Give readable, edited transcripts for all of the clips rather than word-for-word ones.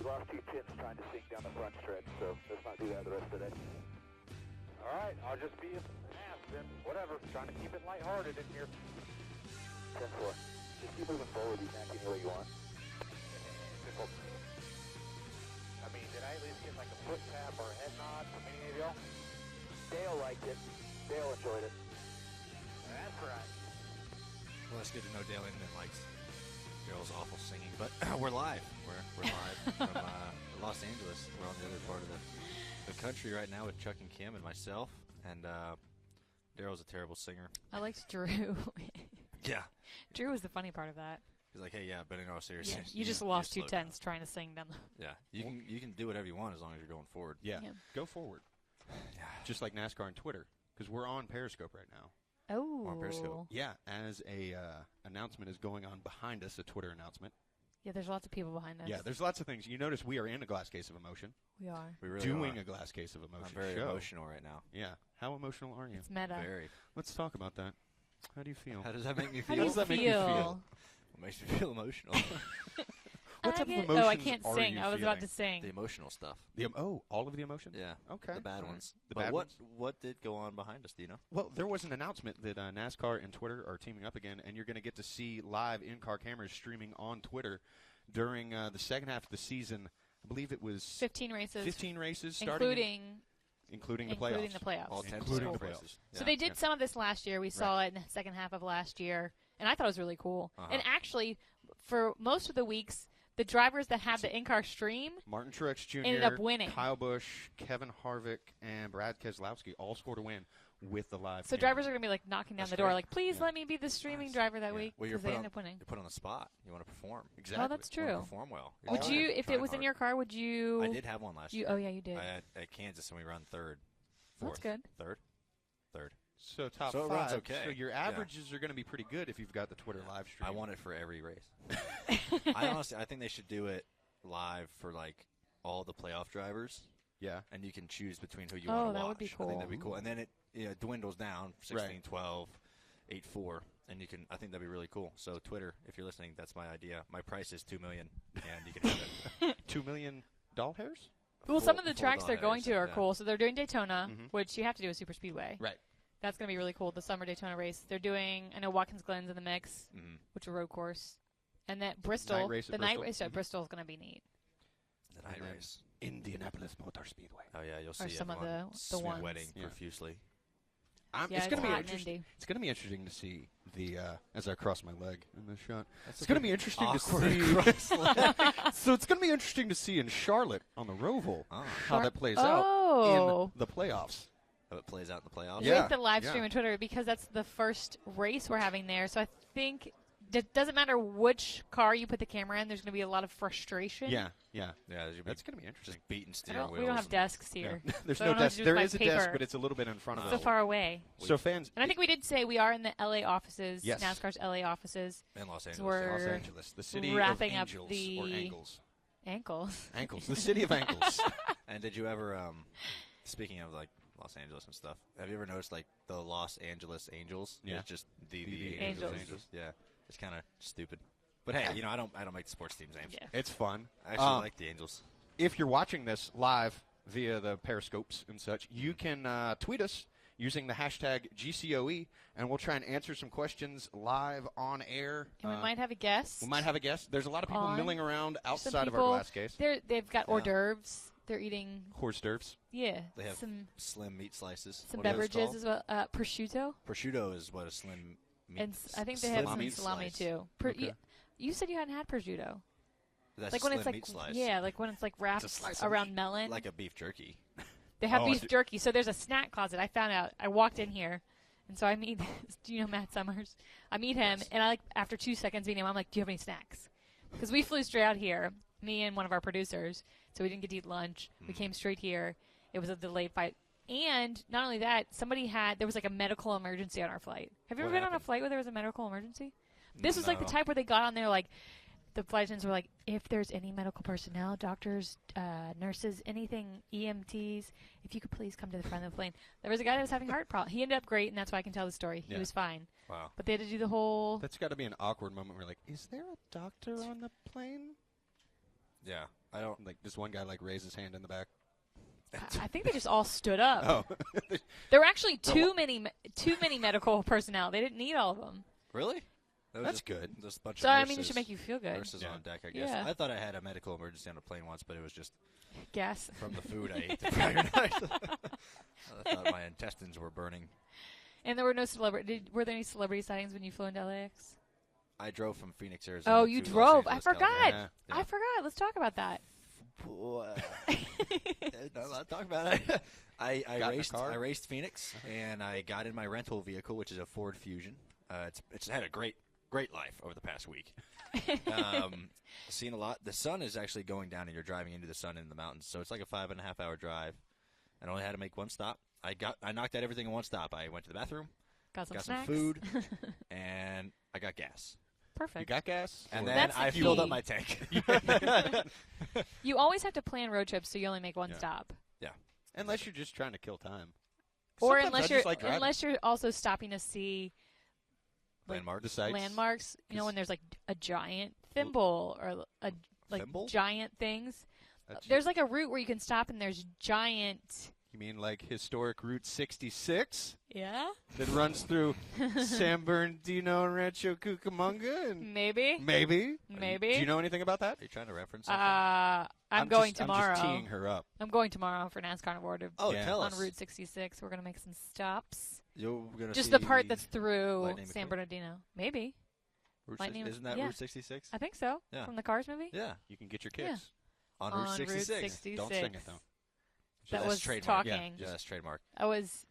lost 2 tenths trying to sink down the front stretch, so let's not do that the rest of the day. All right, I'll just be an ass then. Whatever. Trying to keep it lighthearted in here. 10-4. Just keep moving forward. You can any way you want. I mean, did I at least get like a foot tap or a head nod from any of y'all? Dale liked it. Dale enjoyed it. That's right. Well, it's good to know Dale Inman likes Daryl's awful singing, but we're live. We're live from Los Angeles. We're on the other part of the country right now with Chuck and Kim and myself, and Daryl's a terrible singer. I liked Drew. Yeah. Drew was the funny part of that. He's like, hey, yeah, but in all seriousness, you just lost 2 tenths trying to sing down the... Yeah, you can do whatever you want as long as you're going forward. Yeah, go forward. Yeah. Just like NASCAR and Twitter, because we're on Periscope right now. Oh. We're on Periscope. Yeah, as a announcement is going on behind us, a Twitter announcement. Yeah, there's lots of people behind us. Yeah, there's lots of things. You notice we are in a glass case of emotion. We are. We really doing are. a glass case of emotion. I'm very show. emotional right now. Yeah. How emotional are you? It's meta. Very. Let's talk about that. How do you feel? How does that make me How feel? do you does that make you feel? It makes me feel emotional. What type of emotions Oh, I can't are sing. you I was about to feeling? sing. The emotional stuff. All of the emotions? Yeah. Okay. The bad All right. ones. The But bad what ones? what did go on behind us? Do you know? Well, there was an announcement that NASCAR and Twitter are teaming up again, and you're going to get to see live in-car cameras streaming on Twitter during the second half of the season. I believe it was 15 races. 15 races, starting including the playoffs. All 10 including the playoffs. playoffs. So they did some of this last year. We saw it in the second half of last year, and I thought it was really cool. And actually, for most of the weeks, the drivers that had the in-car stream Martin Truex Jr., ended up winning. Kyle Busch, Kevin Harvick, and Brad Keselowski all scored a win with the live So camera. drivers are going to be like knocking down That's the door, great. like, please let me be the streaming driver that week Well, because they end up winning. You're put on the spot. You want to perform. Exactly. Oh, that's You wanna true. perform well. Would You're you, trying- if it trying was in hard. your car, would you? I did have one last year. Oh, yeah, you did. I had at Kansas, and we run third. That's Fourth. good. Third. So top So it five. runs okay. So your Yeah. averages are going to be pretty good if you've got the Twitter live stream. I want it for every race. I think they should do it live for like all the playoff drivers. Yeah. And you can choose between who you Oh, want to watch. that would be I think cool. that'd be cool. And then it dwindles down 16, Right. 12, 8, 4. And you can. I think that'd be really cool. So Twitter, if you're listening, that's my idea. My price is $2 million, and you can have it. $2 million doll hairs? Well, some of the tracks they're going to are yeah. cool. So they're doing Daytona, Mhm. which you have to do a super speedway. Right. That's going to be really cool, the summer Daytona race. They're doing, I know Watkins Glen's in the mix, Mhm. which is a road course. And that Bristol, Night race at the night Bristol. race at Mhm. Bristol is going to be neat. The night And then race. Indianapolis Motor Speedway. Oh yeah, you'll see some of everyone the ones. sweating Yeah. profusely. Yeah, it's going to be hot in interesting. Indy. It's going to be interesting to see the as I cross my leg in this shot. That's It's a going to good be interesting to awkward see. So it's going to be interesting to see in Charlotte on the Roval Oh. how that plays Oh. out in the playoffs. How it plays out in the playoffs. Yeah. With the live yeah. stream on Twitter, because that's the first race we're having there. So I think it doesn't matter which car you put the camera in, there's going to be a lot of frustration. Yeah. Yeah, that's That's going to be interesting. just beating I steering don't, wheels. we don't have and- desks here. There's So I no don't know what desk. to do There with is a my desk, paper. but it's a little bit in front of So us. far away. So fans, And I think we did say we are in the LA offices, Yes. NASCAR's LA offices. in Los Angeles. we're- Los Angeles, the city wrapping of up angels the- or angles. Ankles. Ankles, the city of ankles. And did you ever, speaking of like Los Angeles and stuff, have you ever noticed like the Los Angeles Angels? Yeah. It's just the Angels. Yeah, it's kind of stupid. But hey, I don't make the sports teams names. Yeah. It's fun. I actually like the Angels. If you're watching this live via the Periscopes and such, you can tweet us using the hashtag GCOE, and we'll try and answer some questions live on air. And we might have a guest. We might have a guest. There's a lot of people on. milling around Some outside of people, our glass case. They've got Yeah. hors d'oeuvres. They're eating, Hors d'oeuvres. yeah, They have some slim meat slices. some What are those beverages called? as well. Prosciutto. Prosciutto is what a slim meat. And I think they have some Salami salami slice. too. Okay. You said you hadn't had prosciutto. That's Like a when slim it's like meat slice. yeah, like when it's like wrapped slice of around meat. melon. Like a beef jerky. They have Oh, I beef see. jerky. So there's a snack closet. I found out. I walked in here, and so I meet. Do you know Matt Summers? I meet him, Yes. and I after 2 seconds meeting him, I'm like, "Do you have any snacks?" Because we flew straight out here, me and one of our producers, so we didn't get to eat lunch. We came straight here. It was a delayed flight, and not only that, there was like a medical emergency on our flight. Have you ever What been on a happened? flight where there was a medical emergency? This was like the No. type where they got on there like. The flight attendants were like, if there's any medical personnel, doctors, nurses, anything, EMTs, if you could please come to the front of the plane. There was a guy that was having heart problems. He ended up great, and that's why I can tell the story. He Yeah. was fine. Wow. But they had to do the whole... That's got to be an awkward moment where you're like, is there a doctor on the plane? Yeah. I don't. Like this one guy like raised his hand in the back. I think they just all stood up. Oh, There were actually too many medical personnel. They didn't need all of them. Really? that's good. Just a bunch So of I nurses, mean, it should make you feel good. nurses Yeah. on deck, I guess. Yeah. I thought I had a medical emergency on a plane once, but it was just Gas. from the food I ate the prior night. I thought my intestines were burning. And there were no celebrity. Were there any celebrity sightings when you flew into LAX? I drove from Phoenix, Arizona. Oh, you to drove. Los I Angeles, forgot. California. I forgot. Let's talk about that. Not allowed to talk about it. I Got in a raced. car? I raced Phoenix, and I got in my rental vehicle, which is a Ford Fusion. It's had a great life over the past week. Seen a lot. The sun is actually going down, and you're driving into the sun in the mountains, so it's like a 5.5 hour drive. And I only had to make one stop. I knocked out everything in one stop. I went to the bathroom, Got some got snacks. some food, and I got gas. Perfect. You got gas? And Or- then That's the I filled key. up my tank. You always have to plan road trips so you only make one Yeah. stop. Unless you're just trying to kill time. Or Sometimes I unless just like driving. unless you're also stopping to see like, Landmark. The sights. landmarks. You know, 'Cause- when there's like a giant thimble or like Thimble? giant things. That's- There's like a route where you can stop and there's giant. You mean like historic Route 66 Yeah. that runs through San Bernardino and Rancho Cucamonga? And Maybe. maybe. Maybe. Do you know anything about that? Are you trying to reference something? I'm going just, tomorrow. I'm just teeing her up. I'm going tomorrow for NASCAR Award Oh, Yeah. tell on us. Route 66. We're gonna make some stops. You're gonna Just see the part that's through Lightning San McQueen? Bernardino. Maybe. Route Lightning- 60 isn't that yeah. Route 66? I think so. Yeah. From the Cars movie. Yeah, You can get your Yeah. kicks. on On Route Route 66. 66. Don't sing it, though. That That's was trademark. talking. Yeah, that's trademark. I was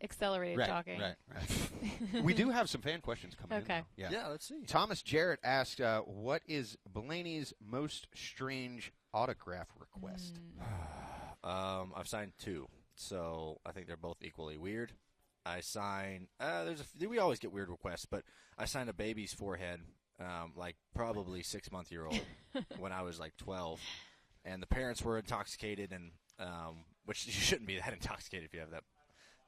accelerated Right, talking. right. We do have some fan questions coming in. Okay. though. Yeah. Yeah, let's see. Thomas Jarrett asked, what is Blaney's most strange autograph request? I've signed 2, so I think they're both equally weird. I sign. We always get weird requests, but I signed a baby's forehead, like probably 6-month-old, when I was like 12, and the parents were intoxicated, and which you shouldn't be that intoxicated if you have that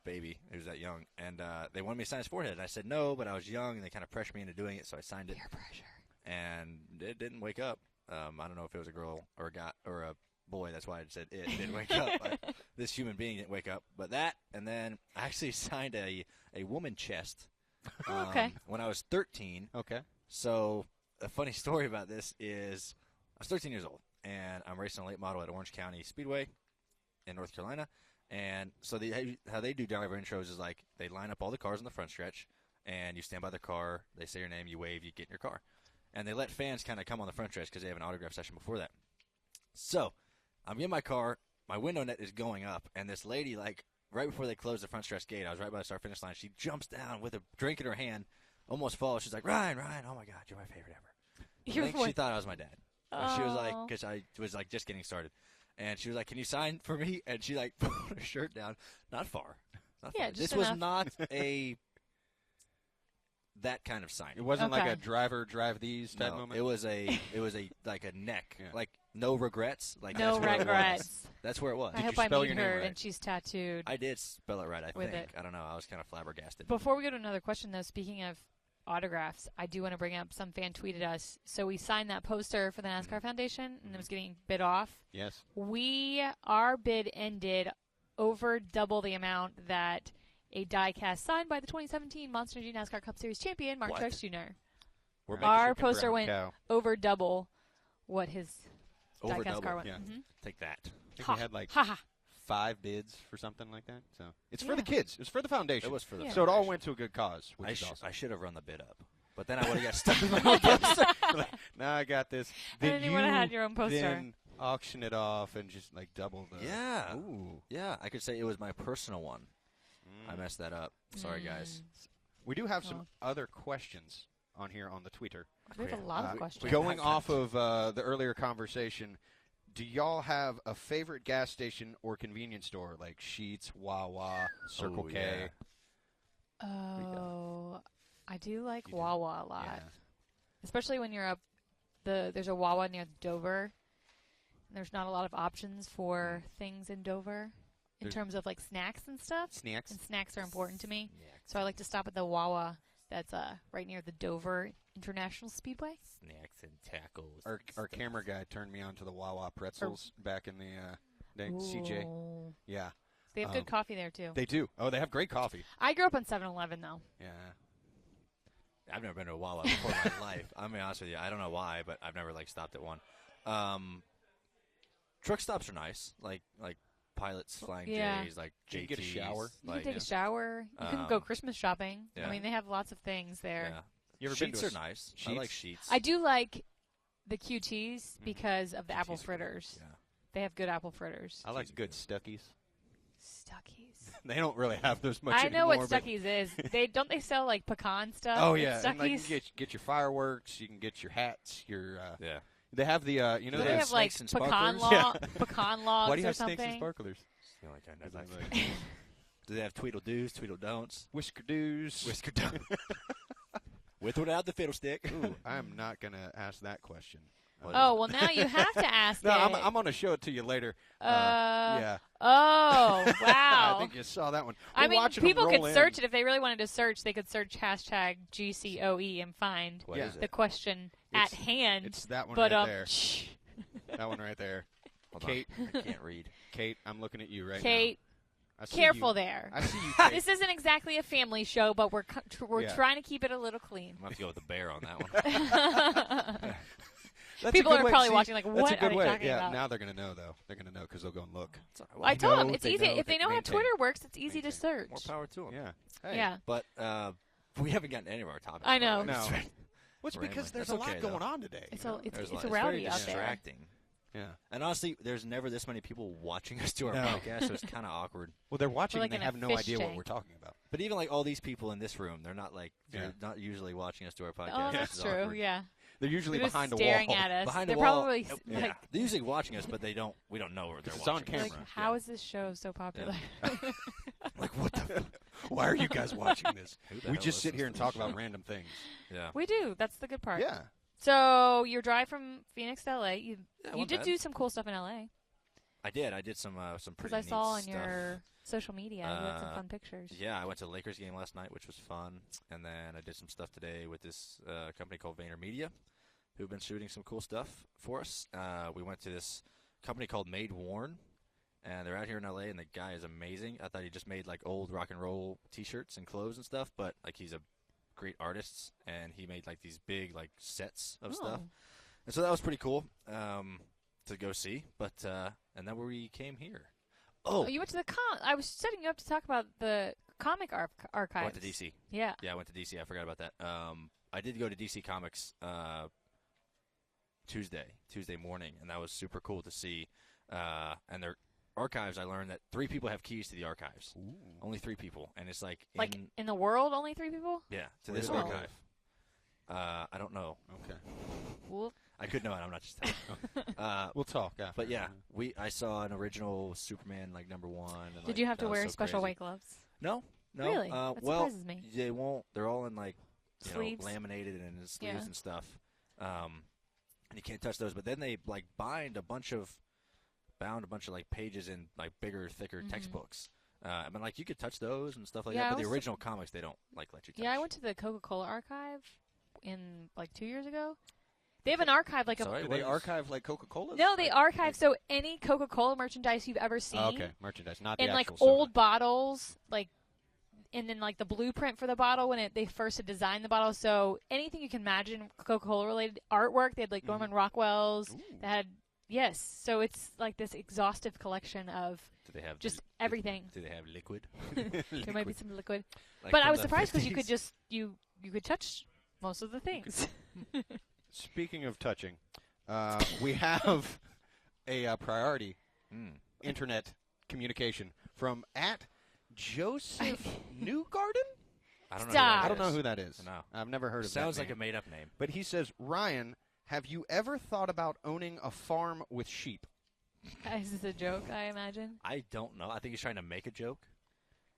baby who's that young, and they wanted me to sign his forehead. And I said no, but I was young, and they kind of pressured me into doing it, so I signed it. Peer pressure. And it didn't wake up. I don't know if it was a girl or a guy or a boy. That's why I said it didn't wake up. This human being didn't wake up. But that, and then I actually signed a woman chest Okay. when I was 13. Okay. So a funny story about this is I was 13 years old, and I'm racing a late model at Orange County Speedway in North Carolina. And so how they do driver intros is like they line up all the cars in the front stretch, and you stand by the car, they say your name, you wave, you get in your car. And they let fans kind of come on the front stretch because they have an autograph session before that. So I'm in my car, my window net is going up, and this lady, like, right before they close the front stretch gate, I was right by the start-finish line, she jumps down with a drink in her hand, almost falls. She's like, Ryan, oh, my God, you're my favorite ever. I think she thought I was my dad. And she was like, because I was, like, just getting started. And she was like, can you sign for me? And she, like, pulled her shirt down. Not far. Yeah, far. just This was enough. not that kind of sign. It wasn't like Okay. a driver drive these type moment? It was a like a neck, Yeah. like no regrets. Like No that's where it was. regrets. That's where it was. I Did hope you I spell meet your name her right? and she's tattooed. I did spell it right. I With think. it. I don't know. I was kind of flabbergasted. Before we go to another question, though, speaking of autographs, I do want to bring up some fan tweeted us. So we signed that poster for the NASCAR Foundation, and it was getting bid off. Yes. Our bid ended over double the amount that a die-cast signed by the 2017 Monster Energy NASCAR Cup Series champion, Mark What? Truex Jr. We're Our Mexican poster brown went cow. over double what his Over die-cast double. car went. yeah. Mhm. Take that. I think we had like Ha ha. 5 bids for something like that. So it's for Yeah. the kids. It was for the foundation. It was for the. Yeah. So it all went to a good cause, which I, is awesome. I should have run the bid up, but then I would have got stuck with my own poster. Now I got this. And then you would have had your own poster. Then auction it off and just like double the. Yeah. Ooh. Yeah, I could say it was my personal one. I messed that up. Sorry, guys. We do have some Oh. other questions on here on the Twitter. We have a lot of we- questions. we- Going off of the earlier conversation, do y'all have a favorite gas station or convenience store like Sheetz, Wawa, Circle Oh, K? yeah. Oh, I do like You do? Wawa a lot. Yeah. Especially when you're up there's a Wawa near Dover. And there's not a lot of options for things in Dover in There's- terms of like snacks and stuff. Snacks. And snacks are important to me. Yeah. So I like to stop at the Wawa that's right near the Dover International Speedway. Snacks and tacos. Our camera guy turned me on to the Wawa pretzels back in the CJ. Ooh. Yeah. They have good coffee there, too. They do. Oh, they have great coffee. I grew up on 7-Eleven, though. Yeah. I've never been to a Wawa before in my life. I'm going to be honest with you. I don't know why, but I've never, stopped at one. Truck stops are nice. Like Pilots, Flying J's, like JT's. You can get a shower. You can take a shower. You can go Christmas shopping. Yeah. I mean, they have lots of things there. Yeah. You ever Sheets been to are nice. Sheets? I like Sheets. I do like the QTs because of the apple fritters. Yeah. They have good apple fritters. I like good Stuckies. Stuckies. They don't really have those much I know anymore, what Stuckies is. They still like pecan stuff. Oh at yeah, and, like, you Stuckies? can get your fireworks. You can get your hats. Your Yeah. They have the you know Do they they have have like snakes and pecan sparklers? pecan logs Why do you or have something? snakes and sparklers? You know, like, do they have Tweedledoos, Tweedledon'ts? Whisker doos. Whisker Don. With or without the fiddlestick. Ooh, I'm not gonna ask that question. Oh well, now you have to ask No, it. I'm gonna show it to you later. Yeah. Oh wow. I think you saw that one. I We're mean, watching 'em people could roll in. search it if they really wanted to search. They could search hashtag GCOE and find What Yeah. is the it? question It's- at hand. It's that one but right there. shh. That one right there. Hold Kate, on. I can't read. Kate, I'm looking at you right Kate, now. I see careful you. there. I see you, Kate. This isn't exactly a family show, but we're Yeah. trying to keep it a little clean. I'm going to have to go with the bear on that one. That's People a good are way. probably See, watching like, that's what a good are you way. talking Yeah, about? now they're gonna know though. They're gonna know because they'll go and look. It's all right. Well, I told them know, it's they easy. know, If they know how maintain. Twitter works, it's easy to Maintain. search. More power to them. Yeah. Hey. Yeah. But we haven't gotten any of our topics. I know. by the way. No. It's very- Well, it's because Rambling. there's That's a lot okay, going though. on today. It's you know? a, it's, There's it's a a lot- rowdy it's out very there. distracting. Yeah. And honestly, there's never this many people watching us do our No. podcast, so it's kind of awkward. Well, they're watching like and they in a have no fish idea what tank. we're talking about. But even like all these people in this room, they're not Yeah. not usually watching us do our podcast. Oh, This that's is true. awkward. Yeah. They're usually They're just behind a staring wall. at us. Behind They're the wall. probably Yeah. like, They're usually watching us, but we don't know where they're It's on watching. camera. us. like, how is this show so popular? Like, what the? Why are you guys watching this? Who the We hell just sit listens here to and this talk show? about random things. Yeah. We do. That's the good part. Yeah. So your drive from Phoenix to LA, you wasn't did bad. do some cool stuff in LA. I did. I did some Because pretty I neat saw on stuff. your social media, you had some fun pictures. Yeah, I went to the Lakers game last night, which was fun. And then I did some stuff today with this company called VaynerMedia, who've been shooting some cool stuff for us. We went to this company called Made Worn, and they're out here in LA, and the guy is amazing. I thought he just made like old rock and roll T-shirts and clothes and stuff, but like he's a great artist, and he made like these big like sets of stuff. And so that was pretty cool to go see. But and then we came here. Oh, you went to the I was setting you up to talk about the comic archives. I went to DC. Yeah. Yeah, I went to DC. I forgot about that. I did go to DC Comics Tuesday morning, and that was super cool to see. And their archives, I learned that 3 people have keys to the archives. Ooh. Only 3 people, and it's like in the world, only 3 people? yeah, to Where this do they archive. I don't know. Okay. Well, I could know it. I'm not just telling. We'll talk after. But yeah, I saw an original Superman like #1. And, did you have to that was wear so special crazy. white gloves? No. Really? That well, surprises me. they won't. They're all in like Sleeves? laminated and in sleeves Yeah. and stuff. And you can't touch those. But then they like bound a bunch of like pages in like bigger, thicker textbooks. I mean, like you could touch those and stuff like Yeah, that. I But the was- original comics, they don't like let you touch. Yeah, I went to the Coca-Cola archive in like 2 years ago. They have an archive like Sorry, Do what they is- archive like Coca-Cola? No, they archive so any Coca-Cola merchandise you've ever seen. Okay, merchandise, not the And like actual soda. old bottles, like, and then like the blueprint for the bottle when they first had designed the bottle. So anything you can imagine Coca-Cola related artwork. They had like Norman Rockwell's. Ooh. They had so it's like this exhaustive collection of Do they have just everything. Do they have liquid? There might be some liquid, Like but from I was the surprised because you 50s? could just you could touch most of the things. Speaking of touching, we have a priority internet communication from @Joseph Newgarden. I don't know. Stop. I don't know who that is. No. I've never heard of Sounds that like a name. made-up name. But he says, Ryan, have you ever thought about owning a farm with sheep? Is this a joke? I imagine. I don't know. I think he's trying to make a joke.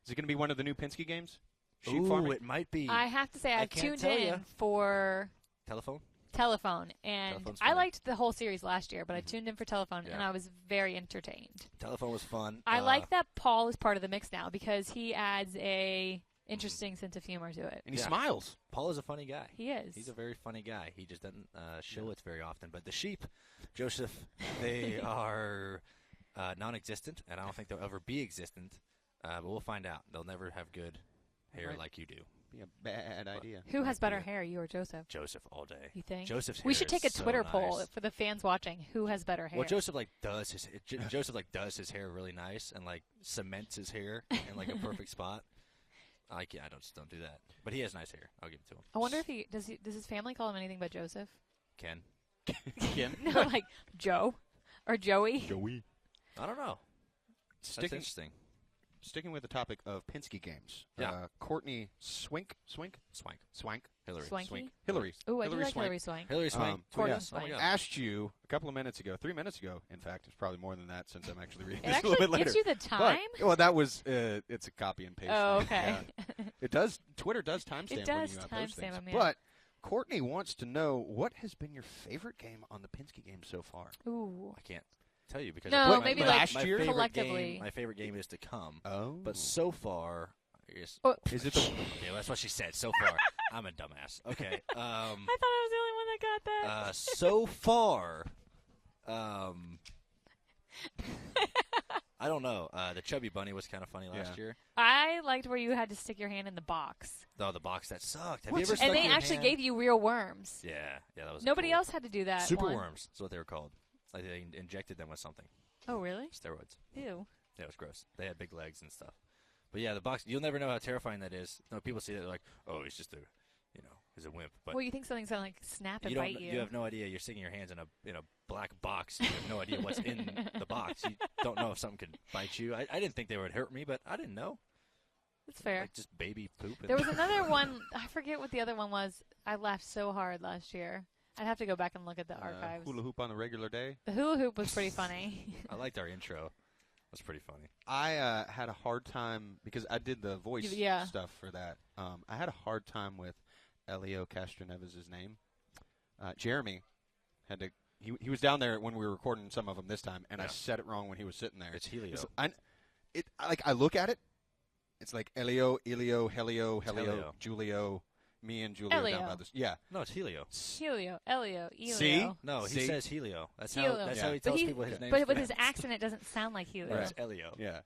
Is it going to be one of the new Penske games? Sheep Ooh, farming? it might be. I have to say I I've can't tuned tell in ya. for Telephone? Telephone, and Telephone's I funny. liked the whole series last year, but I tuned in for Telephone, and Yeah. I was very entertained. Telephone was fun. I like that Paul is part of the mix now because he adds a interesting sense of humor to it. And he smiles. Paul is a funny guy. He is. He's a very funny guy. He just doesn't show it very often. But the sheep, Joseph, they are non-existent, and I don't think they'll ever be existent. But we'll find out. They'll never have good hair like you do. Be a bad idea. Who has better hair, you or Joseph? Joseph all day. You think? Joseph's we hair should take is a Twitter so poll nice. for the fans watching. Who has better hair? Well, Joseph does his hair really nice and cements his hair in a perfect spot. I just don't do that. But he has nice hair. I'll give it to him. I wonder if does his family call him anything but Joseph? Ken. Ken? No, like Joe or Joey. Joey. I don't know. That's interesting. Sticking with the topic of Penske games. Yeah. Courtney Swank. Hillary. Swanky? Hillary. Ooh, I do like Swank. Hillary Swank. Hillary Swank. Courtney Yes. Oh my Swank. God. Asked you a couple of minutes ago, 3 minutes ago, in fact. It's probably more than that since I'm actually reading It this a little bit actually later. gives you the time? But, well, that was, it's a copy and paste. Oh, thing. okay. Yeah. It does, Twitter does timestamp when you does post timestamp things. them, yeah. But Courtney wants to know, what has been your favorite game on the Penske game so far? Ooh. I can't tell you because No, my- maybe my- last my year? favorite Collectively. Game, my favorite game is to come. Oh. But so far, I guess. Oh. Is it the... Okay, well, that's what she said. So far, I'm a dumbass. Okay. I thought I was the only one that got that. So far, I don't know. The Chubby Bunny was kind of funny last year. I liked where you had to stick your hand in the box. Oh, the box that sucked. Have What's you ever it- stuck And they your actually hand? gave you real worms. Yeah, that was Nobody cool. else had to do that. Super one. worms is what they were called. Like they injected them with something. Oh, really? Steroids. Ew. Yeah, it was gross. They had big legs and stuff. But yeah, the box, you'll never know how terrifying that is. No, people see that, they're like, oh, he's just he's a wimp. But Well, you think something's going to like snap and you bite you. You have no idea. You're sticking your hands in a black box. You have no idea what's in the box. You don't know if something could bite you. I didn't think they would hurt me, but I didn't know. That's fair. Like just baby poop. There was another one. I forget what the other one was. I laughed so hard last year. I'd have to go back and look at the archives. Hula hoop on a regular day? The hula hoop was pretty funny. I liked our intro. It was pretty funny. I had a hard time, because I did the voice stuff for that. I had a hard time with Elio Castroneves' name. Jeremy had to. He was down there when we were recording some of them this time, and I said it wrong when he was sitting there. It's Helio. I look at it. It's like Elio, Helio, Helio. Julio. Me and Julia Elio. down about this. Yeah. No, it's Helio. Helio, Elio, Elio. See? No, he See? says Helio. That's Helio. how he tells people his name. But with his accent, it doesn't sound like Helio. It's Elio. Yeah.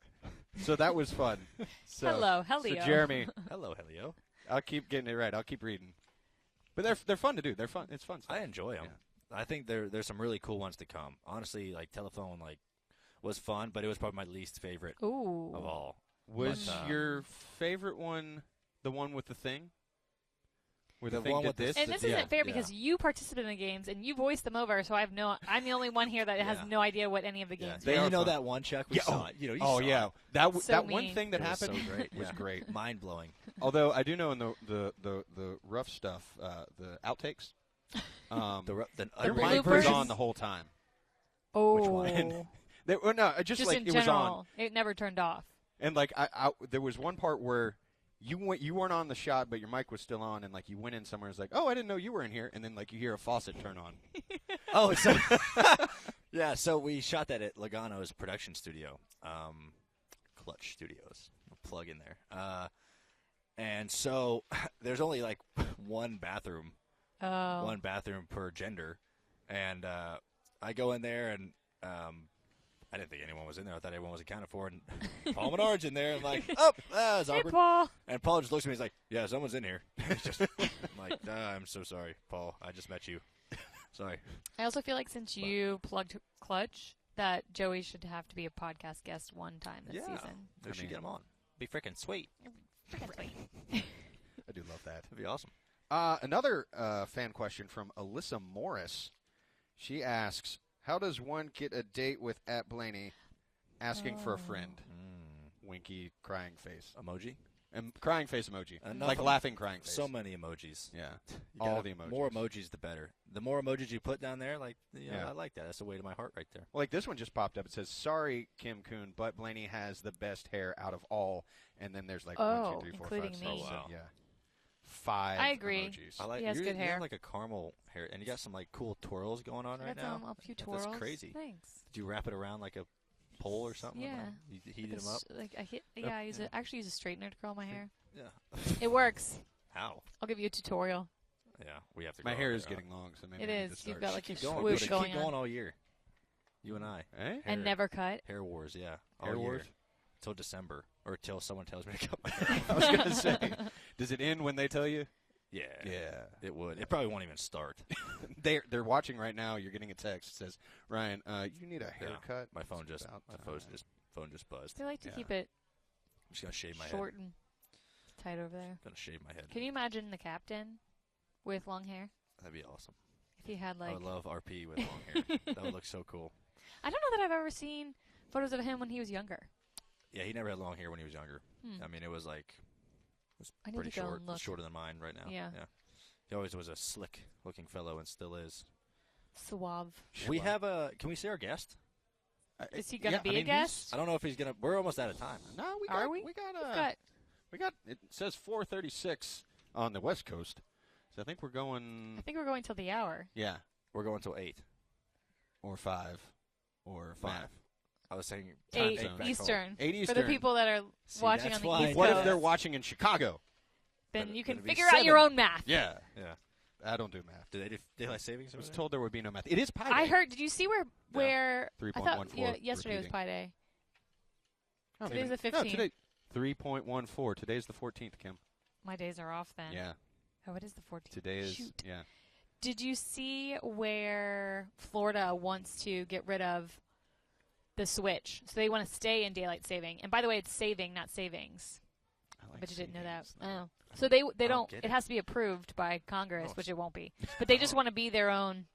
So that was fun. So, Hello, So Helio. Jeremy, Hello, Helio. I'll keep getting it right. I'll keep reading. But they're fun to do. They're fun. It's fun stuff. I enjoy them. Yeah. I think there's some really cool ones to come. Honestly, telephone was fun, but it was probably my least favorite Ooh. of all. Was But, your favorite one the one with the thing? Where the The thing one did with the- this? And this Yeah, isn't fair yeah. because you participated in the games and you voiced them over, so I'm the only one here that has Yeah. no idea what any of the Yeah. games They And are you know fun. that one, Chuck? We Yeah, saw it. You Oh saw yeah, it. that So that one mean. thing that It was happened so great. was Yeah. great. Mind blowing. Although I do know in the rough stuff, the outtakes, The their mic bloopers? was on the whole time. Oh. Which one? No, just like in it general, was on, it never turned off. and like I there was one part where you weren't on the shot, but your mic was still on, and you went in somewhere. It's like, oh, I didn't know you were in here, and then you hear a faucet turn on. Oh, so yeah. So we shot that at Logano's production studio, Clutch Studios. I'll plug in there. And so there's only one bathroom, Oh. one bathroom per gender, and I go in there and I didn't think anyone was in there. I thought everyone was accounted for, and Paul Menard's in there. I'm like, oh, that was Hey, awkward. Paul. And Paul just looks at me. He's like, yeah, someone's in here. He's just I'm like, I'm so sorry, Paul. I just met you. Sorry. I also feel like since you plugged Clutch, that Joey should have to be a podcast guest one time this season. We should get him on. Be freaking sweet. Freaking sweet. I do love that. That'd be awesome. Another fan question from Alyssa Morris. She asks, how does one get a date with @Blaney asking for a friend? Winky crying face. Emoji? And crying face emoji. Enough Like of- laughing crying face. So many emojis. Yeah. You All gotta- the emojis. More emojis, the better. The more emojis you put down there, Yeah. I like that. That's the way to my heart right there. Well, this one just popped up. It says, sorry, Kim Coon, but Blaney has the best hair out of all. And then there's 1, 2, 3, 4, 5, including 6, me. 7, Wow. yeah. 5 I agree. emojis. I like He has you good hair. have a caramel hair, and you got some cool twirls going on right Got now. some, a few twirls. That's crazy. Thanks. Did you wrap it around like a pole or something? Yeah. You heated them up? I use a straightener to curl my hair. Yeah. It works. How? I'll give you a tutorial. Yeah, we have to. My hair is getting long, so maybe it I need is. to You've start. got like a keep going. swoop We should going keep on. going all year. You and I. Eh? And never cut. Hair wars, yeah. Hair all wars? year. Till December, or till someone tells me to cut my hair. I was gonna say, does it end when they tell you? Yeah. Yeah. It would. It probably won't even start. They're watching right now. You're getting a text that says, "Ryan, you need a haircut." My phone just buzzed. They like to keep it I'm just gonna shave my short head. and tight over there. Gonna shave my head. Can you imagine the captain with long hair? That'd be awesome. If he had like. I would love RP with long hair. That would look so cool. I don't know that I've ever seen photos of him when he was younger. Yeah, he never had long hair when he was younger. I mean, it was pretty short. It's shorter than mine right now. Yeah. He always was a slick-looking fellow and still is. Suave. We have a. Can we see our guest? Is he going to be a guest? I don't know if he's gonna. We're almost out of time. No, Are we? We got. It says 4:36 on the West Coast, so I think we're going. Till the hour. Yeah, we're going till 8 or 5 or 5. I was saying 8 Eastern. 8 Eastern. For the people that are watching on the East Coast. What if they're watching in Chicago? Then you can figure out your own math. Yeah. I don't do math. Do they do daylight savings? I was told there would be no math. It is Pi Day. I heard. Did you see where 3.14. Yesterday was Pi Day. Oh, Today's the 15th. No, today 3.14. Today's the 14th, Kim. My days are off then. Yeah. Oh, it is the 14th. Today is. Shoot. Yeah. Did you see where Florida wants to get rid of the switch? So they want to stay in daylight saving. And by the way, it's saving, not savings. But you didn't know that. Oh. So they don't. It has to be approved by Congress, which it won't be. But they just want to be their own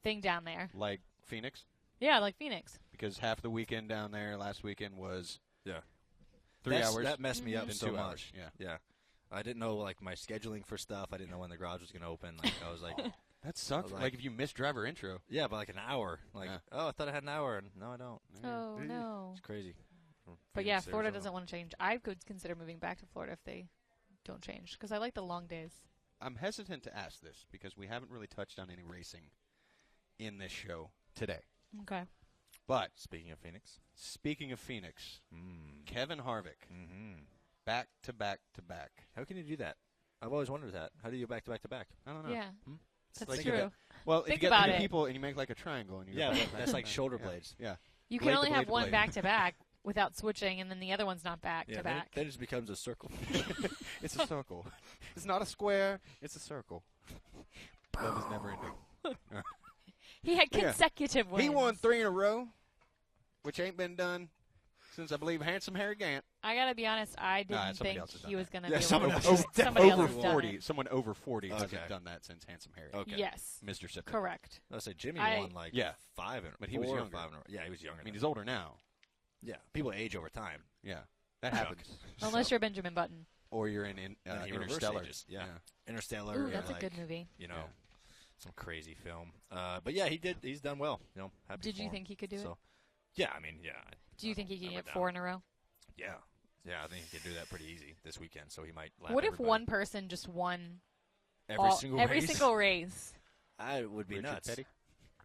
thing down there. Like Phoenix? Yeah, like Phoenix. Because half the weekend down there last weekend was 3 hours. hours. That messed me up so 2 much. Hours. Yeah. I didn't know like my scheduling for stuff. I didn't know when the garage was going to open. Like I was like, that sucks. Like if you missed driver intro. Yeah, but like an hour. Like I thought I had an hour, and no, I don't. Oh no, it's crazy. But yeah, Florida doesn't want to change. I could consider moving back to Florida if they don't change because I like the long days. I'm hesitant to ask this because we haven't really touched on any racing in this show today. Okay. But speaking of Phoenix, Kevin Harvick, back to back to back. How can you do that? I've always wondered that. How do you back to back to back? I don't know. Yeah, that's like true. Well, if you get three people and you make like a triangle, and you that's like shoulder blades. Yeah. You can only have one back to back without switching, and then the other one's not back to back. Then it just becomes a circle. It's a circle. It's not a square. It's a circle. Love is never ending. He had consecutive wins. He won 3 in a row, which ain't been done since I believe Handsome Harry Gant. I gotta be honest, I didn't think he was gonna be someone over 40. Someone over 40 hasn't done that since Handsome Harry. Okay. Yes, Mr. Sipper. Correct. I say Jimmy won like 5 in, but he was younger. Yeah, he was younger. I mean, he's older now. Yeah, people age over time. Yeah, that happens. Unless you're Benjamin Button. Or you're in Interstellar. Yeah. Interstellar. Ooh, that's a good movie. You know, some crazy film. But yeah, he's done well. You know, happy Did you think he could do it? Yeah, I mean, yeah. Do you think he can get 4 in a row? Yeah. Yeah, I think he could do that pretty easy this weekend, so he might lap What if everybody. one person just won every single race? I would be Richard nuts. Petty?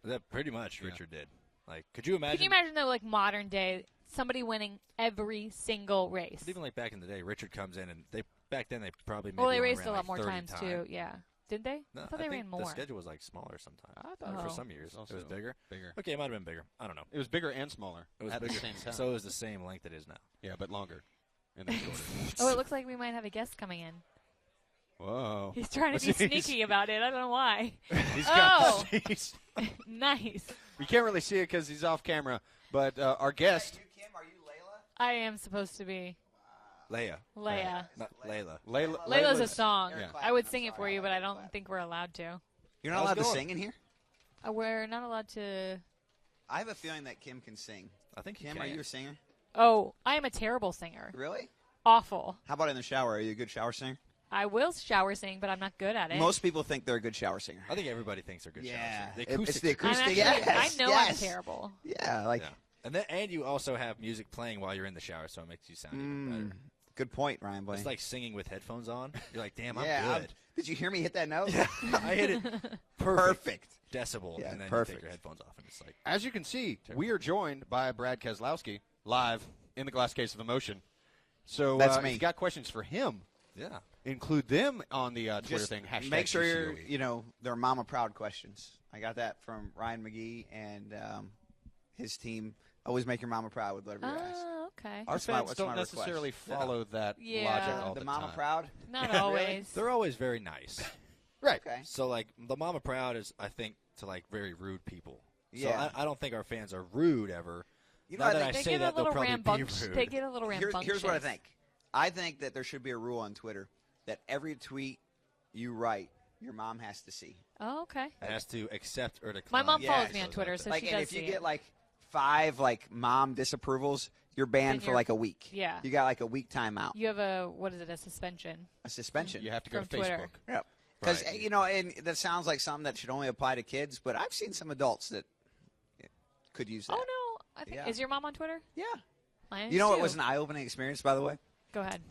That pretty much Richard did. Like, could you imagine? Can you imagine, though, like modern day, somebody winning every single race? But even like back in the day, Richard comes in, and back then they probably they raced a lot like more 30 times, too, yeah. Did they? No, I thought they ran more. The schedule was like smaller sometimes. I thought for some years it was bigger. Bigger. Okay, it might have been bigger. I don't know. It was bigger and smaller. It was at bigger. the same time. So it was the same length it is now. Yeah, but longer. And then shorter. Oh, it looks like we might have a guest coming in. Whoa. He's trying to be sneaky about it. I don't know why. Nice. You can't really see it because he's off camera. But our guest. Are you Kim? Are you Layla? I am supposed to be. Leia. Not Layla. Layla's a song. Yeah. I would sing it for you, but I don't think we're allowed to. You're not allowed to sing in here? We're not allowed to. I have a feeling that Kim can sing. I think Kim, are you a singer? Oh, I am a terrible singer. Really? Awful. How about in the shower? Are you a good shower singer? I will shower sing, but I'm not good at it. Most people think they're a good shower singer. I think everybody thinks they're good shower singers. It's the acoustic. I know I'm terrible. Yeah, like. Yeah. And you also have music playing while you're in the shower, so it makes you sound even better. Good point, Ryan Blaney. It's like singing with headphones on. You're like, damn, I'm good. Did you hear me hit that note? Yeah, I hit it. Perfect. decibel, Yeah, and then perfect. you take your headphones off, and it's like. As you can see, we are joined by Brad Keselowski live in the glass case of emotion. So That's if me. you got questions for him, Yeah. include them on the Twitter Just thing. Hashtag make sure GCOE. they're mama proud questions. I got that from Ryan McGee and his team. Always make your mama proud with whatever you ask. Oh, okay. Our That's my- fans that's don't my necessarily request. follow that Yeah. logic all The the mama time. proud? Not always. They're always very nice. Right. Okay. So, like, the Mama Proud is, I think, to, like, very rude people. Yeah. So I don't think our fans are rude ever. You know, Now I that think I They say get a that, they'll little probably be rambunctious. rude. They get a little rambunctious. here's what I think. I think that there should be a rule on Twitter that every tweet you write, your mom has to see. Oh, okay. It has to accept or My decline. mom Yeah, follows me on Shows Twitter, out so there. Like, she and does if you see get it. like 5 like mom disapprovals, you're banned Then for you're- like a week. Yeah. You got like a week timeout, You have a a suspension? a suspension. You have to go From to Twitter. Facebook. Yep. Because Right. and that sounds like something that should only apply to kids, but I've seen some adults that could use that. Oh no! I think Yeah. is your mom on Twitter? Yeah. Mine You know is what too. was an eye-opening experience, by the way? Go ahead.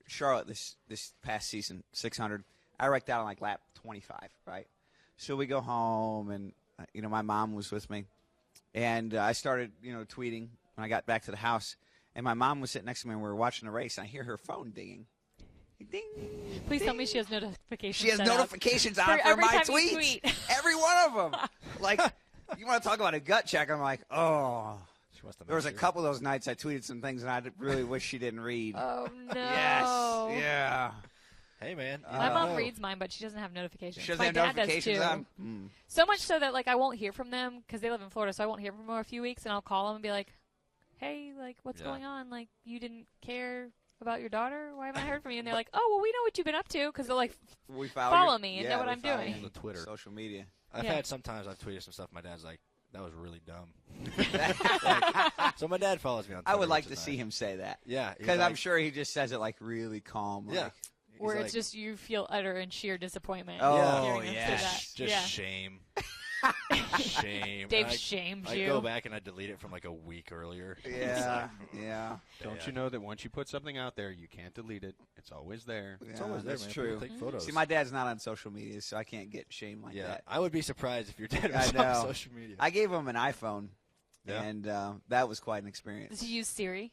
Charlotte this past season, 600. I wrecked out on like lap 25, right? So we go home, and my mom was with me, and I started tweeting when I got back to the house, and my mom was sitting next to me, and we were watching the race, and I hear her phone dinging. Ding. Please tell ding. me she has notifications. She has set up. notifications on For for every my time you tweets. tweet. Every one of them. Like, you want to talk about a gut check? I'm like, oh. She wants to There was a make sure. couple of those nights I tweeted some things, and I really wish she didn't read. Oh no! Yes. Yeah. Hey, man. My mom reads mine, but she doesn't have notifications. She doesn't My have dad notifications does too. on. Mm. So much so that like I won't hear from them because they live in Florida, so I won't hear from them for a few weeks, and I'll call them and be like, "Hey, like, what's Yeah. going on? Like, you didn't care about your daughter? Why haven't I heard from you?" And they're like, "Oh, well, we know what you've been up to," because they'll like We follow me and know what we I'm follow doing. you On Twitter. Social media. I've Yeah. had sometimes I've tweeted some stuff. My dad's like, that was really dumb. Like, so my dad follows me on Twitter. I would like which to is see nice. him say that. Yeah. he's Because I'm like- sure he just says it like really calm. Yeah. Like, He's where like, it's just you feel utter and sheer disappointment. Oh, hearing them say yeah. that. Just yeah. shame. Shame. Dave And shames I you. go back and I delete it from like a week earlier. yeah. Yeah. Don't you know that once you put something out there, you can't delete it? It's always there. It's always there, that's man. true. People take photos. See, my dad's not on social media, so I can't get shame like yeah, that. I would be surprised if your dad I was know. on social media. I gave him an iPhone, Yeah. and that was quite an experience. Does he use Siri?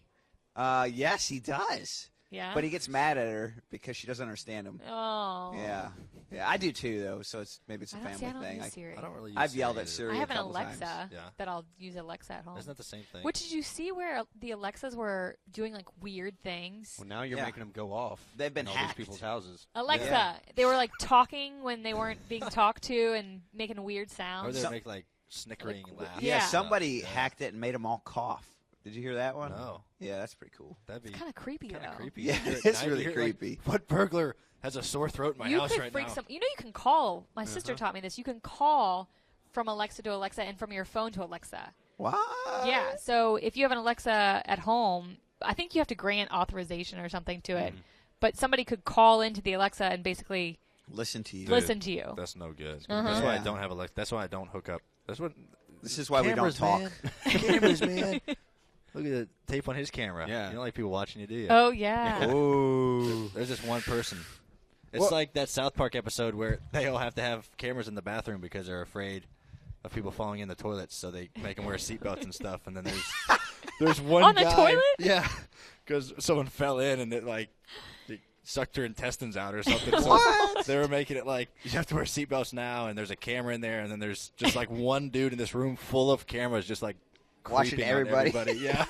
Yes, he does. Yeah. But he gets mad at her because she doesn't understand him. Oh. Yeah. Yeah, I do too, though, so maybe it's a I don't, see, I family don't thing. use Siri. I don't really. Use I've yelled Siri at either. Siri I have a an couple Alexa times. Yeah. that I'll use Alexa at home. Isn't that the same thing? Which did you see where the Alexas were doing like weird things? Well, now you're Yeah. making them go off. They've been in all hacked. these people's houses. Alexa, Yeah. they were like talking when they weren't being talked to and making weird or sounds. they Some- make like snickering laughs. Yeah, Yeah. somebody Yeah. hacked it and made them all cough. Did you hear that one? No. Yeah, that's pretty cool. That'd be Kind of creepy kind though. of creepy. Yeah, You're at it's night, really you're like, creepy. what burglar has a sore throat in my You house could right freak now? some. You know, you can call. My sister taught me this. You can call from Alexa to Alexa and from your phone to Alexa. What? Yeah. So if you have an Alexa at home, I think you have to grant authorization or something to it. But somebody could call into the Alexa and basically Listen to you. listen to you. That's no good. Uh-huh. That's why I Yeah. don't have Alexa. That's why I don't hook up. That's what. This is why we don't Cameras, talk. man. Cameras, man. Look at the tape on his camera. Yeah. You don't like people watching you, do you? Oh yeah. Ooh. There's just one person. It's Well- like that South Park episode where they all have to have cameras in the bathroom because they're afraid of people falling in the toilets, so they make them wear seatbelts and stuff. And then there's one On the guy, toilet? yeah, because someone fell in and it sucked her intestines out or something. So What? they were making it like you have to wear seatbelts now, and there's a camera in there, and then there's just like one dude in this room full of cameras, just like Watching creeping on everybody. Yeah,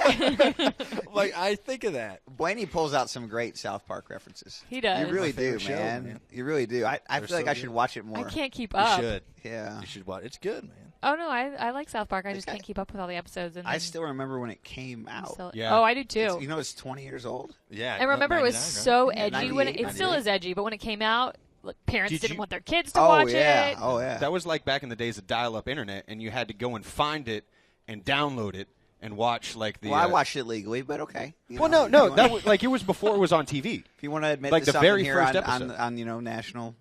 like I think of that. Blaney pulls out some great South Park references. He does. You really My do, favorite show, man. man. You really do. I They're feel like so I should good. watch it more. I can't keep You up. should. Yeah. You should watch. It's good, man. Oh no, I like South Park. I just I- can't keep up with all the episodes. And I then still remember when it came I'm out. still- Yeah. Oh, I do too. You know, it's 20 years old. Yeah. I remember it was 99, right? so Yeah, edgy when 98, it still 98. is edgy, but when it came out, like, parents Did didn't you- want their kids to Oh watch yeah. it. Oh yeah. That was like back in the days of dial-up internet, and you had to go and find it and download it and watch like the. Well, I watched it legally, but okay. You Well, know, no, if you that wanna- was like it was before it was on TV. If you want to admit like to the something very here first on, episode. on national,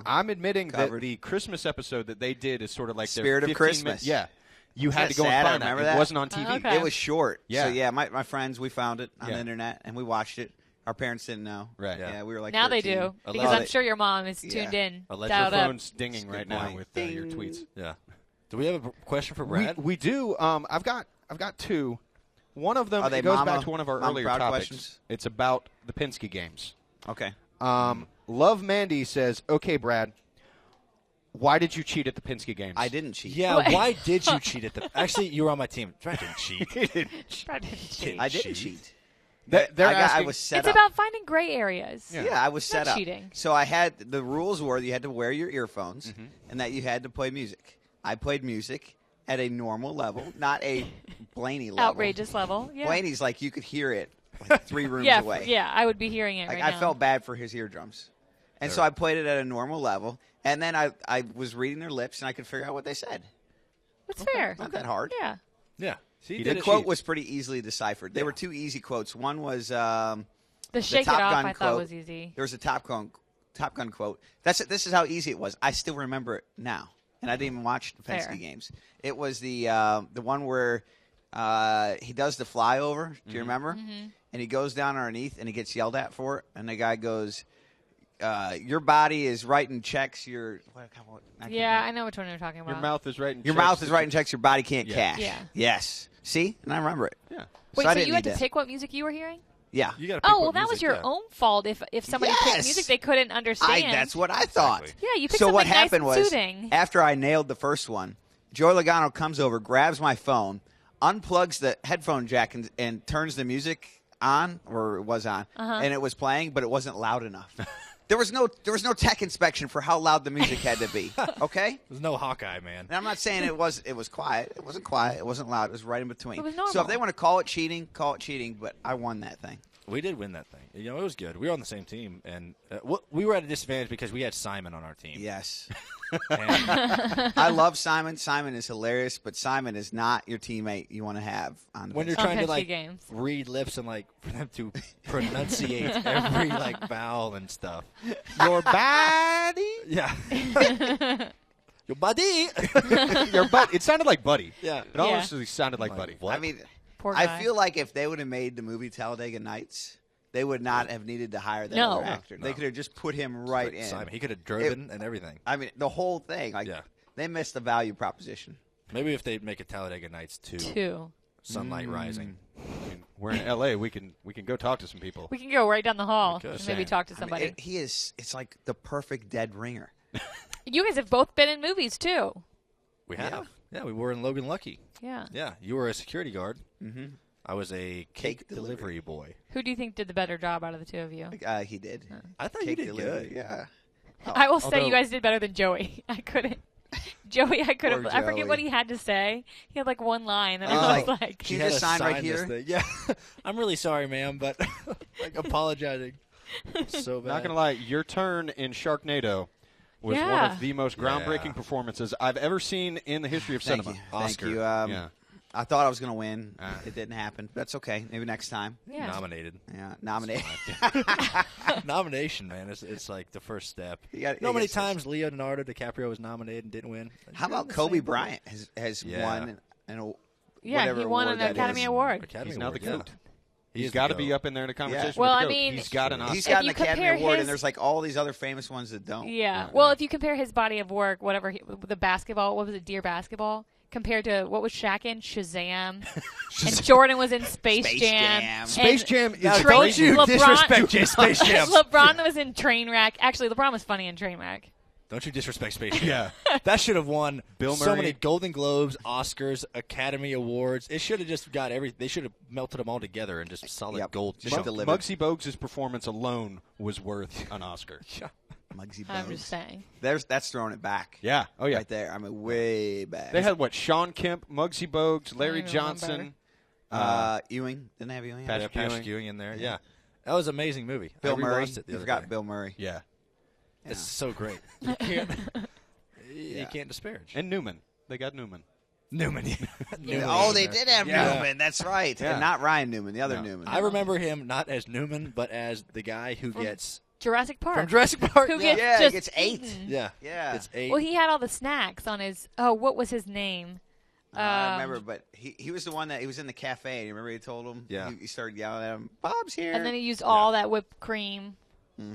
I'm admitting that covered. the Christmas episode that they did is sort of like their Spirit of 15 Christmas. Yeah, you Isn't had that to go sad? and I find remember that. that. It wasn't on TV. Okay. It was short. Yeah. So yeah, my friends, we found it on Yeah. the internet and we watched it. Our parents didn't know. Right. Yeah, we were like now 13. they do because Well, I'm sure your mom is tuned in. Your Dialed up. phone's dinging right now with your tweets. Yeah. Do we have a question for Brad? We do. I've got two. One of them Are goes they back to one of our earlier proud topics. questions? It's about the Penske games. Okay. Love Mandy says, "Okay, Brad, why did you cheat at the Penske games?" I didn't cheat. Yeah, What? why did you cheat at the – actually, you were on my team. Brad didn't cheat. I didn't cheat. They're I asking, was set It's up. about finding gray areas. Yeah, I was set Not up. cheating. So I had the rules were you had to wear your earphones and that you had to play music. I played music at a normal level, not a Blaney level. Outrageous level. Yeah. Blaney's like you could hear it like 3 rooms yeah, away. yeah, I would be hearing it Like right I now. felt bad for his eardrums. And so I played it at a normal level. And then I was reading their lips and I could figure out what they said. It's fair. Not that hard. Yeah. Yeah. See, The quote was pretty easily deciphered. There were 2 easy quotes. One was The shake it Top off Gun I thought quote. was easy. There was a Top Gun quote. This is how easy it was. I still remember it now, and I didn't even watch the Penske Fair. games. It was the one where he does the flyover. Do you remember? Mm-hmm. And he goes down underneath, and he gets yelled at for it. And the guy goes, "Your body is writing checks. Yeah, I know which one you're talking about. your mouth is writing. Your checks mouth is that writing checks. Your body can't cash. Yeah. Yes. See, and I remember it. Yeah. Wait, So I so didn't you had need to that. pick what music you were hearing? Yeah. You gotta pick Oh, well, what that was music, your yeah. own fault if somebody picked Yes. music they couldn't understand. That's what I thought. Exactly. Yeah, you picked So something what nice happened and was, soothing. after I nailed the first one, Joey Logano comes over, grabs my phone, unplugs the headphone jack, and turns the music on, or it was on, and it was playing, but it wasn't loud enough. There was no tech inspection for how loud the music had to be. Okay, There's no Hawkeye, man. and I'm not saying it was quiet. It wasn't quiet. It wasn't loud. It was right in between. It was So normal. if they want to call it cheating, call it cheating. But I won that thing. We did win that thing. You know, it was good. We were on the same team, and we were at a disadvantage because we had Simon on our team. Yes. And I love Simon. Simon is hilarious, but Simon is not your teammate you want to have on the when you're bench. trying to Penske like games. read lips and like for them to pronunciate every like vowel and stuff. Your body, yeah. Your body, Your butt. It sounded like Buddy. yeah. It honestly sounded like Buddy. What? I mean, Poor guy. I feel like if they would have made the movie Talladega Nights, they would not have needed to hire that No. other actor. They No. could have just put him right in. Simon. He could have driven and everything. I mean, the whole thing. Like, Yeah. they missed the value proposition. Maybe if they make a Talladega Nights 2, 2. Sunlight Rising. I mean, we're in L.A. We can go talk to some people. We can go right down the hall could. and maybe talk to somebody. I mean, he is. It's like the perfect dead ringer. You guys have both been in movies, too. We have. Yeah, we were in Logan Lucky. Yeah. Yeah, you were a security guard. Mm-hmm. I was a cake delivery boy. Who do you think did the better job out of the two of you? He did. I thought you Cake did delivery, good. Yeah. I will say although- you guys did better than Joey. I couldn't. Joey, I couldn't. Poor I forget Joey. what he had to say. He had like one line, and He was I was like, like, Can you had just to sign right this here? thing. Yeah, I'm really sorry, ma'am, but like apologizing so bad. Not gonna lie, your turn in Sharknado was one Yeah. of the most groundbreaking Yeah. performances I've ever seen in the history of Thank cinema. you. Oscar. Thank you. Yeah. I thought I was going to win. It didn't happen. That's okay. Maybe next time. yeah. Nominated. Yeah, nominate. Nomination, man. It's like the first step. You got- You know how you many got- times Leonardo DiCaprio was nominated and didn't win? How about Kobe Bryant has Yeah. won an Yeah, whatever he won award an that Academy is. Award. Academy He's now Award, the yeah. GOAT. He He's is got the to be GOAT. up in there in a conversation. Well, with I the GOAT. mean, he's got an Oscar. He's got you an Academy compare Award, his- and there's like all these other famous ones that don't. Yeah. Well, if you compare his body of work, whatever, the basketball, what was it, Dear Basketball, compared to what was Shaq in? Shazam. And Jordan was in Space Jam. Jam. Space Jam is Now, a don't great you movie. disrespect Space Jam. LeBron was in Trainwreck. Actually, LeBron was funny in Trainwreck. Don't you disrespect Space Jam. Yeah. That should have won Bill so Murray. many Golden Globes, Oscars, Academy Awards. It should have just got they should have melted them all together and just solid Yep. gold. Just chunk. delivered. Muggsy Bogues' performance alone was worth an Oscar. Muggsy I'm Bogues. just saying. That's throwing it back. Yeah. Oh, yeah. Right there. I mean, way back. They had, what, Sean Kemp, Muggsy Bogues, Larry even Johnson. Ewing. Didn't they have Ewing? Patrick Patrick Ewing. Ewing in there. Yeah. That was an amazing movie. Bill I Murray. rewatched it the You other forgot day. Bill Murray. Yeah. It's so great. You can't disparage. And Newman. They got Newman. Newman. Newman Oh, was they there. did have Yeah. Newman. That's right. Yeah. And not Ryan Newman, the other No. Newman. I remember him not as Newman, but as the guy who gets Jurassic Park. from Jurassic Park. Who yeah. gets Yeah, he just gets 8. eaten. yeah. Yeah. It's 8. Well, he had all the snacks on his. Oh, what was his name? I remember, but he was the one that he was in the cafe. You remember he told him? Yeah. He started yelling at him, Bob's here. And then he used all that whipped cream,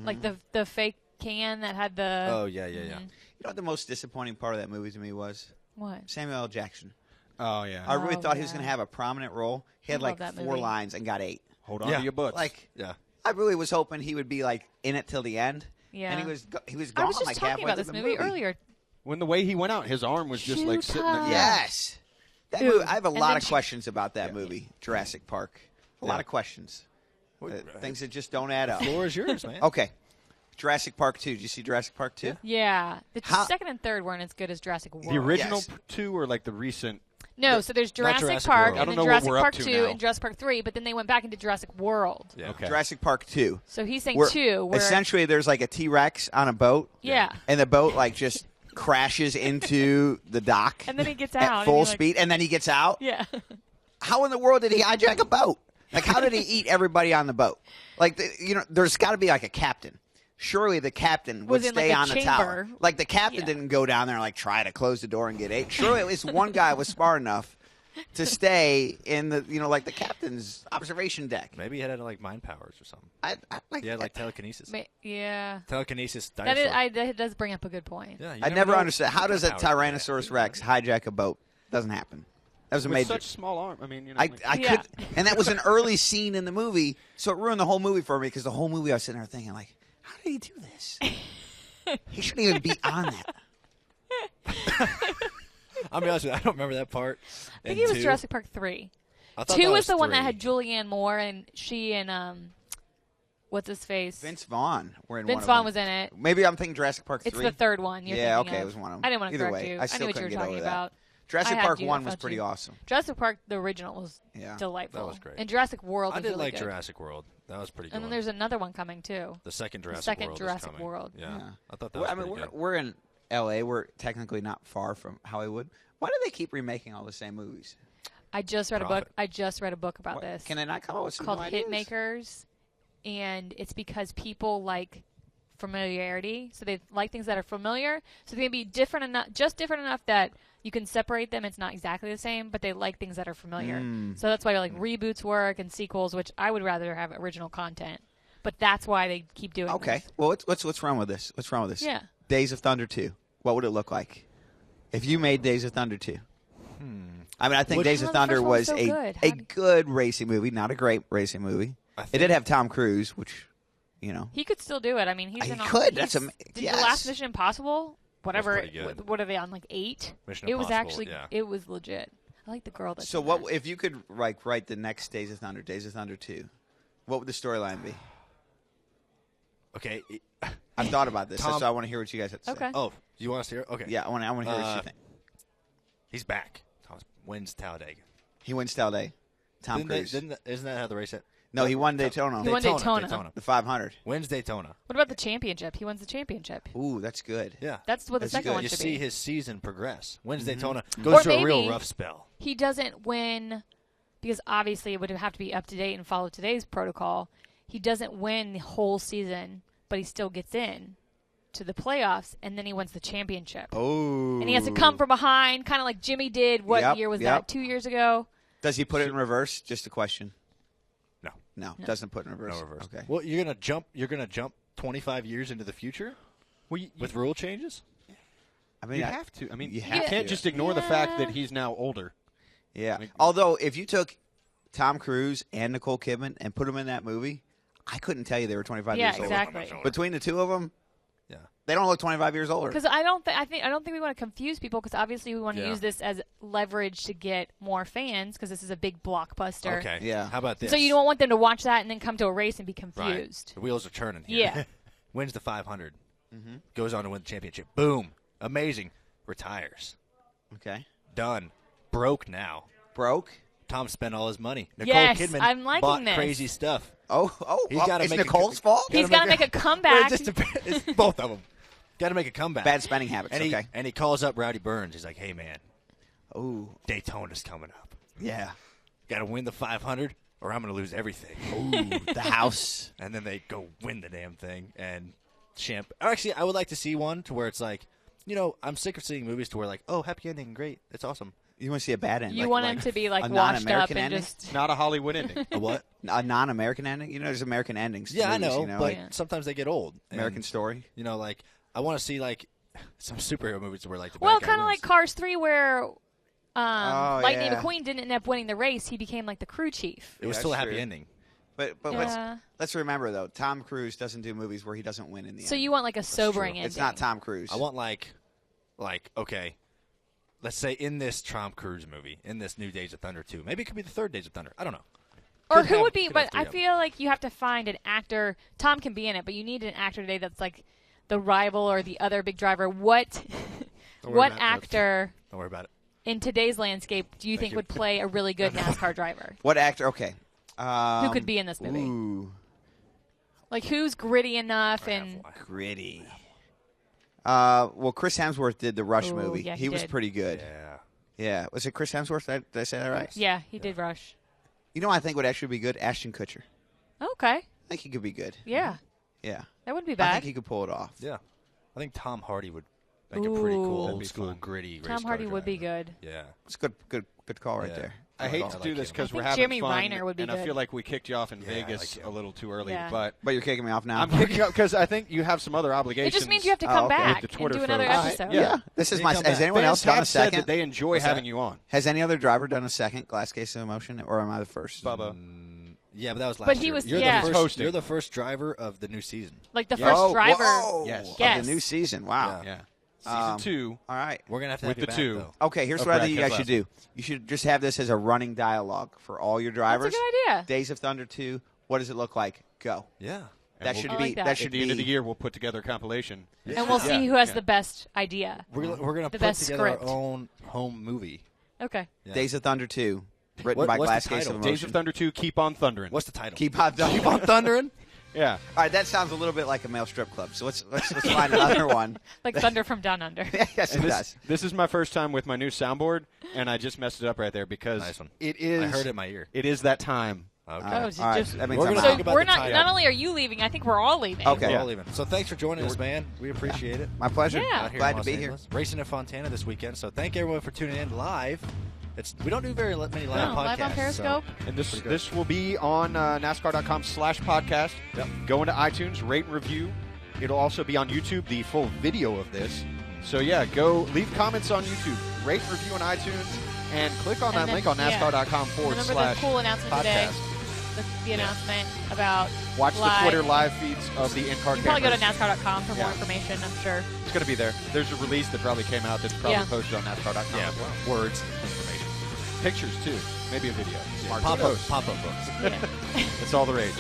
like the fake can that had the. Oh, yeah. You know what the most disappointing part of that movie to me was? What? Samuel L. Jackson. Oh, yeah. I really thought he was going to have a prominent role. He had like 4 movie. lines and got 8. Hold on to your butts. Like, Yeah. I really was hoping he would be like in it till the end. Yeah. And he was I gone was just like talking halfway about through this the movie earlier. When the way he went out, his arm was just like sitting there. Yes. That Dude, movie, I have a and lot then of questions about that movie, Jurassic Park. A lot of questions. Things that just don't add up. The floor is yours, man. Okay. Jurassic Park 2. Did you see Jurassic Park 2? Yeah. The second and third weren't as good as Jurassic World. The original Yes. 2 or like the recent? No, so there's Jurassic Jurassic Park World. I and don't then know what Jurassic we're up Park to 2 now. and Jurassic Park 3, but then they went back into Jurassic World. Yeah. Okay. Jurassic Park 2. So he's saying Where 2. Where, essentially there's like a T-Rex on a boat. yeah. And the boat like just crashes into the dock. And then he gets out. At and full he, like- speed. And then he gets out. Yeah. How in the world did he hijack a boat? Like, how did he eat everybody on the boat? Like, there's got to be like a captain. Surely the captain would Was in, stay like, a on the tower. chamber. Like, the captain Yeah. didn't go down there and, like, try to close the door and get 8. Surely at least one guy was smart enough to stay in the, like, the captain's observation deck. Maybe he had like mind powers or something. He had like telekinesis. Yeah. Telekinesis That dinosaur. that does bring up a good point. Yeah, you I never know understood. How does a what powers they Tyrannosaurus have. Rex hijack a boat? Doesn't happen. That was a With major. such small arm. I mean, I Yeah. could, and that was an early scene in the movie, so it ruined the whole movie for me because the whole movie I was sitting there thinking, like, how did he do this? He shouldn't even be on that. I'll be honest with you, I don't remember that part. I think it was Jurassic Park 3. 2 was the one that had Julianne Moore and she and what's his face? Vince Vaughn were in Vince one of Vaughn them. was in it. Maybe I'm thinking Jurassic Park 3. It's the third one. You're Yeah, thinking okay, of. it was one of them. I didn't want to Either correct way, you. I I still knew what you couldn't were get talking over that. about. Jurassic I had Park you, 1 I was felt pretty you. awesome. Jurassic Park, the original, was Yeah. delightful. That was great. And Jurassic World I was did really like good. Jurassic World. That was pretty good. And then there's another one coming too. the second Jurassic second World. Jurassic is coming. World. Yeah. Yeah. I thought that was I mean, pretty good. we're in L.A. We're technically not far from Hollywood. Why do they keep remaking all the same movies? I just read a Profit. book. I just read a book about What- this. Can they not come up with some called new ideas? Hitmakers, and it's because people like familiarity, so they like things that are familiar. So they can be different enough, just different enough that you can separate them. It's not exactly the same, but they like things that are familiar. So that's why like reboots work and sequels, which I would rather have original content. But that's why they keep doing. Okay. this. Well, what's wrong with this? What's wrong with this? Yeah. Days of Thunder 2. What would it look like if you made Days of Thunder 2? I mean, I think Days of Well, the Thunder first one was was so good. a How did- good racing movie, not a great racing movie. I It think- did have Tom Cruise, which, He could still do it. I mean, he's He in. could. He's, That's did yes. the last Mission Impossible, whatever. pretty good. What are they on? Like 8. Mission It was Impossible, actually. yeah. It was legit. I like the girl. That's So in what that. if you could write the next Days of Thunder 2? What would the storyline be? Okay. I've thought about this. Tom- That's why I want to hear what you guys have to say. Okay. Oh, you want us to hear? Okay. Yeah, I want to hear what you think. He's back. Thomas wins Talladega. He wins Talladega. Tom Cruise. Isn't that how the race hit? No, he won Daytona. He won Daytona. The 500. Wins Daytona. What about the championship? He wins the championship. Ooh, that's good. Yeah. That's what the That's second good. one You should see be. his season progress. Wins Daytona. Or Goes through a maybe- real rough spell. He doesn't win because obviously it would have to be up to date and follow today's protocol. He doesn't win the whole season, but he still gets in to the playoffs, and then he wins the championship. Oh. And he has to come from behind, kind of like Jimmy did. What Yep, year was yep. that? 2 years ago? Does he put it in reverse? Just a question. No. No, doesn't put it in reverse. No reverse. Okay. Well, you're gonna jump 25 years into the future Well, with rule changes. I mean, you have to. I mean, you you have can't to. just ignore the fact that he's now older. Yeah. Although, if you took Tom Cruise and Nicole Kidman and put them in that movie, I couldn't tell you they were 25 Yeah, years old. exactly. Between the two of them, Yeah. they don't look 25 years older. Because I don't think we want to confuse people. Because obviously we want to Yeah. use this as leverage to get more fans. Because this is a big blockbuster. Okay. Yeah. How about this? So you don't want them to watch that and then come to a race and be Right. confused. The wheels are turning here. Yeah. Wins the 500. Mm-hmm. Goes on to win the championship. Boom. Amazing. Retires. Okay. Done. Broke now. Broke? Tom spent all his money. Nicole Yes, Kidman I'm liking bought this. crazy stuff. He's gotta it's make a- Nicole's fault? He's got to make a comeback. It's both of them. Got to make a comeback. Bad spending habits, and okay. And he calls up Rowdy Burns. He's like, hey, man, Ooh. Daytona's coming up. Yeah. Got to win the 500 or I'm going to lose everything. Ooh, the house. And then they go win the damn thing. And actually, I would like to see one to where it's like, I'm sick of seeing movies to where like, oh, happy ending, great, it's awesome. You want to see a bad ending? You want him to be a washed up non-American and ending? just. Not a Hollywood ending. A what? A non-American ending? You know, there's American endings. To Yeah, I movies, know, you know? but Yeah. sometimes they get old. American And, Story. You know, like I want to see like some superhero movies where like the Well, bad guy kind of wins. like Cars 3, where Lightning yeah. McQueen didn't end up winning the race. He became like the crew chief. It was Yeah, still a that's happy true. ending. But Yeah. let's remember though, Tom Cruise doesn't do movies where he doesn't win in the end. So you want like a sobering true. ending. It's not Tom Cruise. I want like okay, let's say in this Tom Cruise movie, in this new Days of Thunder 2, maybe it could be the third Days of Thunder. I don't know. Or Could who have- would be? could But have three I of them. feel like you have to find an actor. Tom can be in it, but you need an actor today that's like the rival or the other big driver. What Don't worry what about it. actor Don't worry about it. in today's landscape do you Thank think you. would play a really good NASCAR driver? What actor? Okay. Who could be in this movie? Ooh, Like who's gritty enough and gritty. Well, Chris Hemsworth did the Rush Ooh, movie. yeah, he he was did. pretty good. Yeah. Yeah. Was it Chris Hemsworth? Did I say that right? yeah, he did Rush. You know, what I think would actually be good. Ashton Kutcher. Okay, I think he could be good. yeah, Yeah. that wouldn't be I bad. think he could pull it off. Yeah. I think Tom Hardy would make a pretty cool Ooh. old school gritty race Tom car Hardy would be driver. good. Yeah. It's a good call right Yeah. there. I hate I to like do this him. because I we're think having Jeremy fun, Reiner would be and I good. feel like we kicked you off in Yeah, I Vegas like a him. little too early. Yeah. But But you're kicking me off now. I'm kicking up because I think you have some other obligations. It just means you have to come Oh, okay. back With the and Twitter do another folks. episode. Yeah. This is They my. come Has back. anyone else Fans done a have said second? that they enjoy What's that? having you on. Has any other driver done a second Glass Case of Emotion, or am I the first? Bubba. Yeah, but that was last But he year. was- You're yeah. the He's first. hosting. You're the first driver of the new season. Like the Yeah. first Oh, driver. whoa. Yes. Of Yes. the new season. Wow. Yeah. Yeah. Season 2. All right. We're gonna have to With have the you two. back, though. Okay, here's Of what I Brad think you guys should Keselowski. do. You should just have this as a running dialogue for all your That's drivers. a good idea. Days of Thunder 2. What does it look like? Go. Yeah. That we'll- should I be. like that. That At should the end of the be. year, we'll put together a compilation. And we'll see who has the best idea. We're gonna The put best together script. our own home movie. Okay. Yeah. Days of Thunder 2, written by What's the Glass Case title? of Days Emotion. of Thunder 2, Keep on Thundering. What's the title? Keep on thundering. Keep on thundering. Yeah. All right, that sounds a little bit like a male strip club. So let's find another one. Like Thunder from Down Under. Yes, it And does. this is my first time with my new soundboard, and I just messed it up right there because Nice one. it is. I heard it in my ear. It is that time. Okay. Oh, All right, just- that means We're I'm gonna out. talk So about we're the not. title. Not only are you leaving, I think we're all leaving. Okay. We're all leaving. So thanks for joining us, man. We appreciate it. My pleasure. Yeah. Out here Glad in to Los be here. Angeles. Racing in Fontana this weekend. So thank everyone for tuning in live. We don't do very many live No, podcasts. live on Periscope. And this Pretty good. this will be on NASCAR.com/podcast. Yep. Go into iTunes, rate and review. It'll also be on YouTube, the full video of this. So yeah, go leave comments on YouTube, rate and review on iTunes, and click on And that then- link on yeah. NASCAR.com Remember the /podcast. cool announcement today? The announcement about Watch live. the Twitter live feeds of the in-car You can probably go to cameras. NASCAR.com for more Yeah. information, I'm sure. It's going to be there. There's a release that probably came out that's probably Yeah. posted on NASCAR.com Yeah. as well. Words, information. Pictures too, maybe a video. Smart Pop-up photos. books. Yeah. It's all the rage.